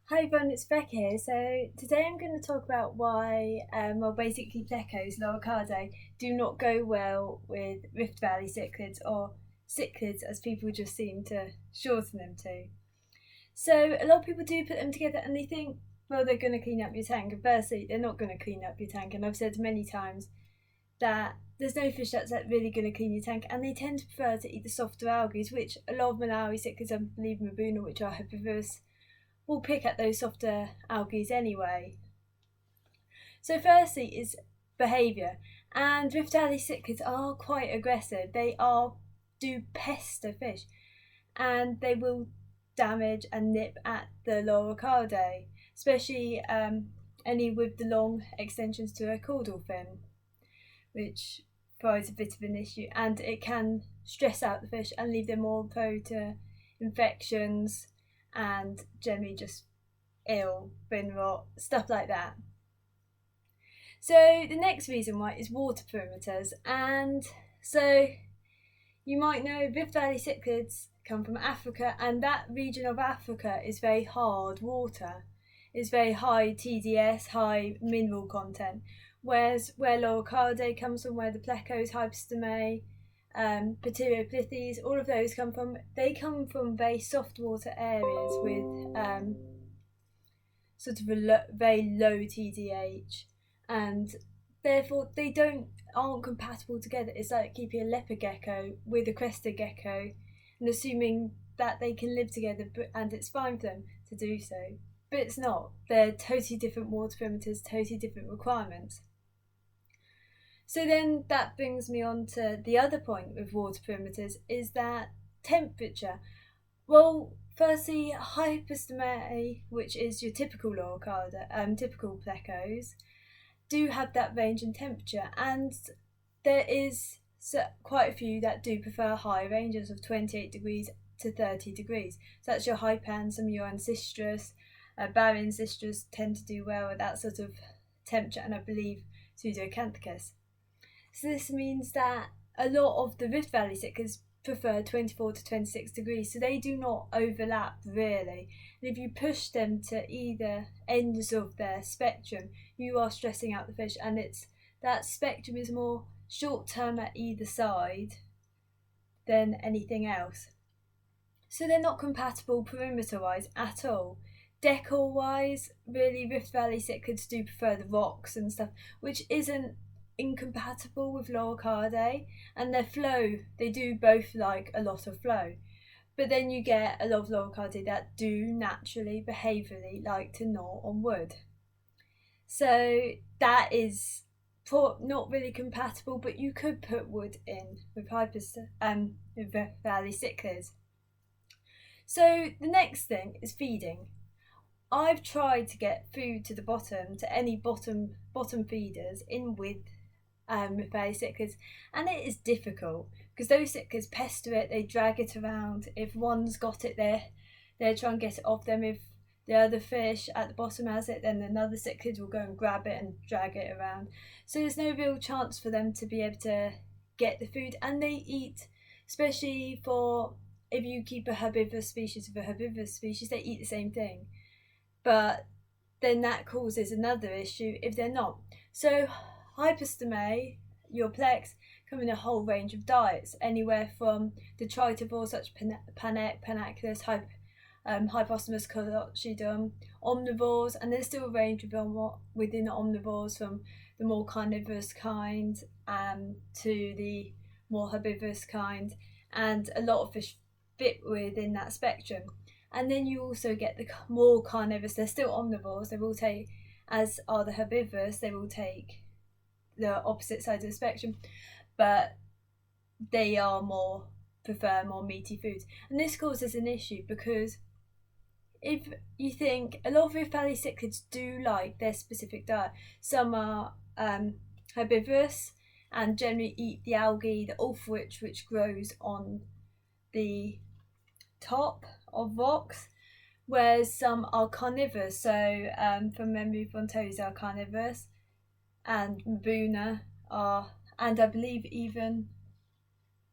Hi everyone, it's Becca here. So today I'm going to talk about why, basically plecos, loricade, do not go well with Rift Valley cichlids, or cichlids as people just seem to shorten them to. So a lot of people do put them together and they think, well, they're going to clean up your tank. And firstly, they're not going to clean up your tank. And I've said many times that there's no fish that's really going to clean your tank, and they tend to prefer to eat the softer algae, which a lot of Malawi cichlids, I believe Mabuna, which are herbivorous, will pick at those softer algae anyway. So firstly is behaviour, and Rift Valley cichlids are quite aggressive. They do pester fish, and they will damage and nip at the loricade, especially any with the long extensions to a caudal fin, which provides a bit of an issue, and it can stress out the fish and leave them more prone to infections and generally just ill, bin rot, stuff like that. So the next reason why is water perimeters, and so you might know Rift Valley cichlids come from Africa, and that region of Africa is very hard water. It's very high TDS, high mineral content. Whereas where loricade comes from, where the plecos, hypostome, Pteroplithes, all of those come from, they come from very soft water areas with sort of very low TDH, and therefore they aren't compatible together. It's like keeping a leopard gecko with a crested gecko and assuming that they can live together, and it's fine for them to do so. But it's not. They're totally different water perimeters, totally different requirements. So then that brings me on to the other point with water perimeters, is that temperature. Well, firstly, hypostome, which is your typical loricade, typical plecos, do have that range in temperature, and there is quite a few that do prefer high ranges of 28 degrees to 30 degrees. So that's your hypan, some of your ancistrus, Barian cistrus tend to do well at that sort of temperature, and I believe pseudocanthicus. So this means that a lot of the Rift Valley cichlids prefer 24 to 26 degrees, so they do not overlap really. And if you push them to either ends of their spectrum, you are stressing out the fish, and it's that spectrum is more short term at either side than anything else. So they're not compatible perimeter wise at all. Decor wise, really, Rift Valley cichlids do prefer the rocks and stuff, which isn't incompatible with loricade. And their flow, they do both like a lot of flow, but then you get a lot of loricade that do naturally behaviourally like to gnaw on wood, so that is not really compatible, but you could put wood in with with valley cichlids. So the next thing is feeding. I've tried to get food to the bottom, to any bottom feeders in with valley cichlids, and it is difficult because those cichlids pester it, they drag it around. If one's got it, they're trying to get it off them. If the other fish at the bottom has it, then another cichlid will go and grab it and drag it around. So there's no real chance for them to be able to get the food, and they eat, especially for if you keep a herbivorous species with a herbivorous species, they eat the same thing. But then that causes another issue if they're not. So hypostome, your plex, come in a whole range of diets, anywhere from detritivores such panek, panaculus, hypostomus collocidum, omnivores, and there's still a range within omnivores, from the more carnivorous kind to the more herbivorous kind, and a lot of fish fit within that spectrum. And then you also get the more carnivorous, they're still omnivores, they will take, as are the herbivorous, they will take the opposite side of the spectrum, but they are prefer more meaty foods. And this causes an issue because if you think a lot of Rift Valley cichlids do like their specific diet, some are herbivorous and generally eat the algae, the ulfwich, which grows on the top of rocks, whereas some are carnivorous. So from memory, Fontosa are carnivorous, and Mabuna are, and I believe even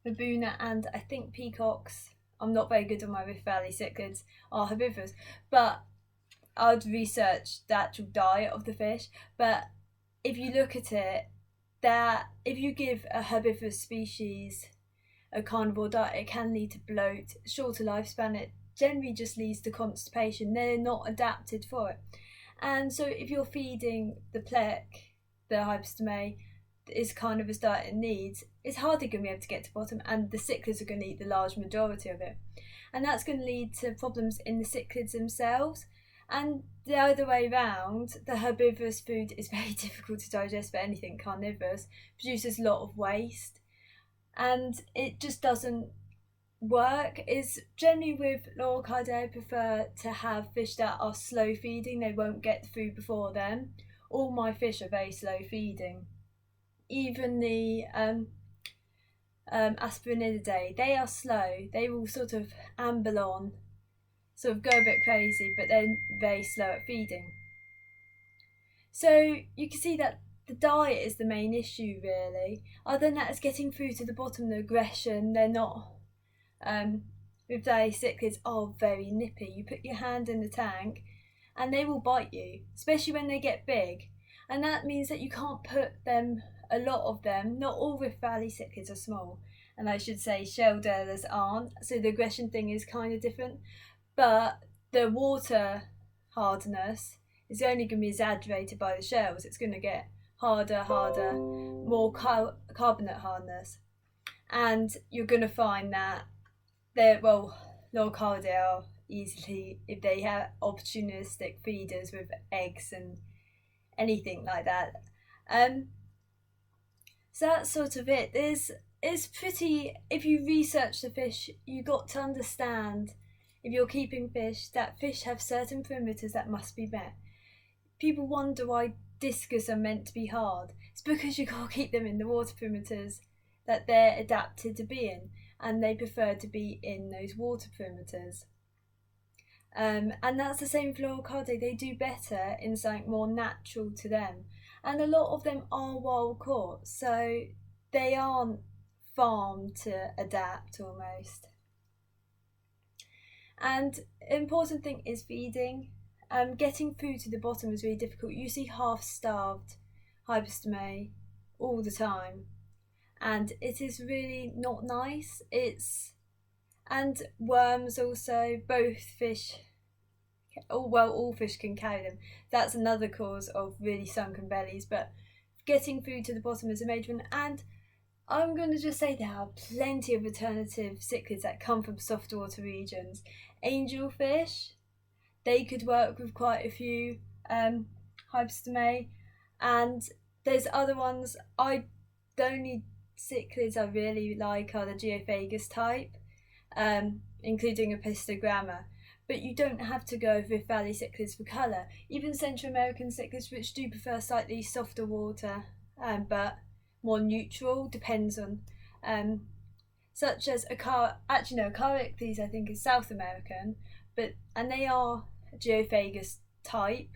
Mabuna and I think peacocks, I'm not very good on my Rift Valley cichlids, are herbivorous. But I'd research the actual diet of the fish, but if you look at it, that if you give a herbivorous species a carnivore diet, it can lead to bloat, shorter lifespan. It generally just leads to constipation. They're not adapted for it. And so if you're feeding the the hypostome, is carnivorous diet it needs, it's hardly going to be able to get to bottom, and the cichlids are going to eat the large majority of it. And that's going to lead to problems in the cichlids themselves. And the other way round, the herbivorous food is very difficult to digest, but anything carnivorous produces a lot of waste. And it just doesn't work. Is generally with Lorcardia, I prefer to have fish that are slow feeding. They won't get the food before them. All my fish are very slow feeding. Even the Aspirinidae, they are slow. They will sort of amble on, sort of go a bit crazy, but they're very slow at feeding. So you can see that the diet is the main issue, really. Other than that, it's getting through to the bottom. The aggression, they're not. With cichlids are very nippy. You put your hand in the tank, and they will bite you, especially when they get big. And that means that you can't put them, a lot of them. Not all Rift Valley cichlids are small, and I should say shell-dwellers aren't. So the aggression thing is kind of different, but the water hardness is only going to be exaggerated by the shells. It's going to get harder, more carbonate hardness, and you're going to find that Lorcardia are easily, if they have opportunistic feeders with eggs and anything like that. So that's sort of it. It's pretty, if you research the fish, you got to understand, if you're keeping fish, that fish have certain perimeters that must be met. People wonder why discus are meant to be hard. It's because you got to keep them in the water perimeters that they're adapted to be in, and they prefer to be in those water perimeters. And that's the same for Lorcardia. They do better in something more natural to them. And a lot of them are wild caught, so they aren't farmed to adapt almost. And an important thing is feeding. Getting food to the bottom is really difficult. You see half-starved hypostome all the time, and it is really not nice. And worms also, both fish, all fish can carry them. That's another cause of really sunken bellies, but getting food to the bottom is a major one. And I'm going to just say there are plenty of alternative cichlids that come from soft water regions. Angelfish, they could work with quite a few hypostome, and there's other ones. The only cichlids I really like are the Geophagus type, including Apistogramma. But you don't have to go with Valley cichlids for colour. Even Central American cichlids, which do prefer slightly softer water, but more neutral, depends on, such as Acaricles I think is South American, and they are Geophagus type,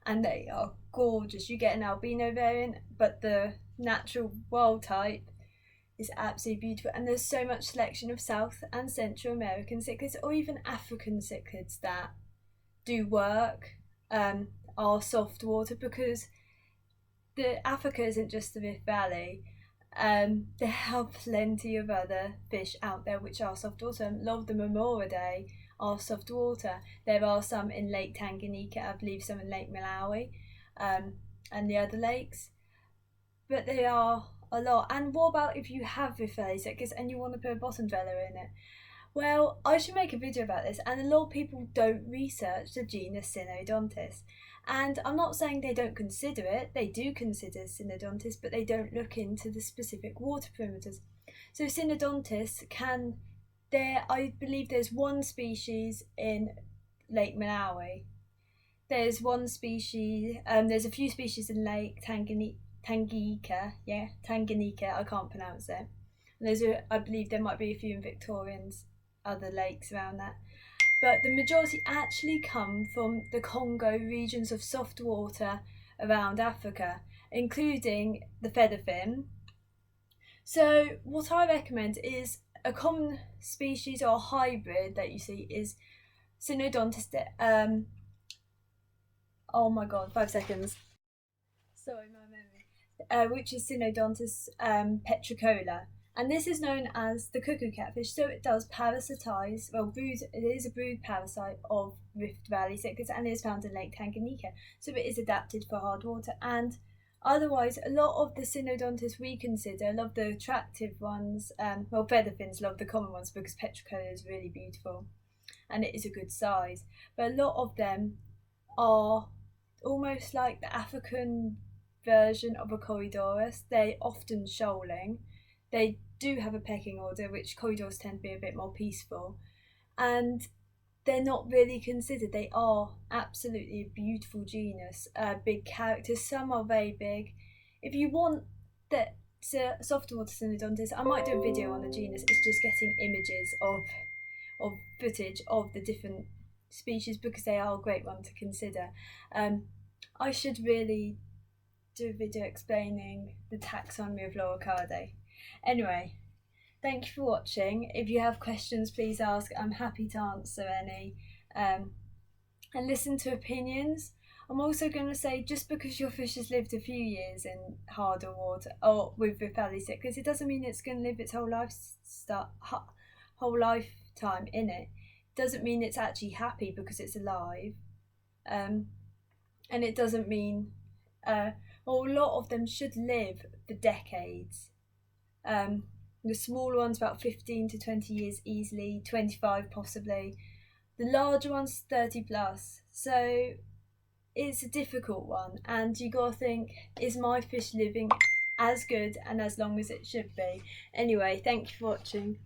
and they are gorgeous. You get an albino variant, but the natural wild type is absolutely beautiful. And there's so much selection of South and Central American cichlids, or even African cichlids that do work, are soft water, because the Africa isn't just the Rift Valley. There are plenty of other fish out there which are soft water. A lot of the Memoridae are soft water. There are some in Lake Tanganyika, I believe some in Lake Malawi, and the other lakes. But they are a lot. And what about if you have Rift Valley cichlids and you want to put a bottom dweller in it? Well, I should make a video about this, and a lot of people don't research the genus Synodontis. And I'm not saying they don't consider it, they do consider Synodontis, but they don't look into the specific water perimeters. So Synodontis I believe there's one species in Lake Malawi. There's one species, there's a few species in Lake Tanganyika, I can't pronounce it. And I believe there might be a few in Victorians, other lakes around that. But the majority actually come from the Congo regions of soft water around Africa, including the featherfin. So what I recommend is a common species or hybrid that you see is Synodontis Oh my god, 5 seconds. Sorry, my memory. Which is Synodontis petricola. And this is known as the cuckoo catfish, so it does parasitize, it is a brood parasite of Rift Valley cichlids and is found in Lake Tanganyika, so it is adapted for hard water. And otherwise, a lot of the Synodontis we consider, a lot of the attractive ones, featherfins love the common ones because petricola is really beautiful and it is a good size, but a lot of them are almost like the African version of a Corydoras. They often shoaling. They do have a pecking order, which Corydoras tend to be a bit more peaceful, and they're not really considered. They are absolutely a beautiful genus, big characters. Some are very big. If you want the softer water Synodontis, I might do a video on the genus. It's just getting images of footage of the different species because they are a great one to consider. I should really do a video explaining the taxonomy of Loricaridae. Anyway, thank you for watching. If you have questions, please ask. I'm happy to answer any. And listen to opinions. I'm also going to say, just because your fish has lived a few years in harder water or with Rift Valley cichlids, it doesn't mean it's going to live its whole lifetime in it. Doesn't mean it's actually happy because it's alive, and it doesn't mean a lot of them should live for decades. The smaller ones about 15 to 20 years easily, 25 possibly. The larger ones 30 plus. So it's a difficult one, and you gotta think, is my fish living as good and as long as it should be? Anyway, thank you for watching.